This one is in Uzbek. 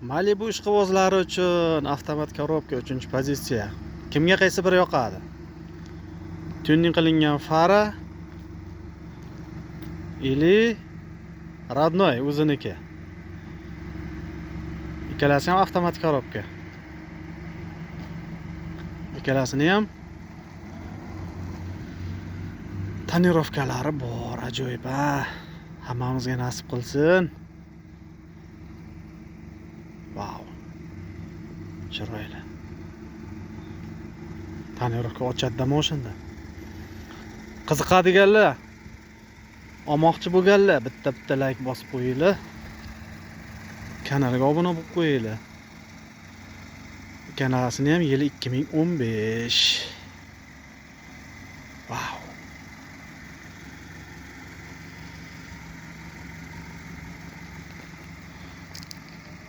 Malibu ishqibozlari uchun avtomat korobka 3-pozitsiya. Kimga qaysi biri yoqadi? Tuning qilingan fara ili родной o'ziniki. Ikkalasi ham avtomat korobka. Ikkalasini ham tonirovkalari bor, ajoyib. Hammamizga nasib qilsin. Wow. Chiroyli. Tonirovka ochadimi o'shanda? Qiziqadiganlar, olmoqchi bo'lganlar bitta like bosib qo'yinglar. Kanalga obuna bo'lib qo'yinglar. Kanalini ham yili 2015. Wow.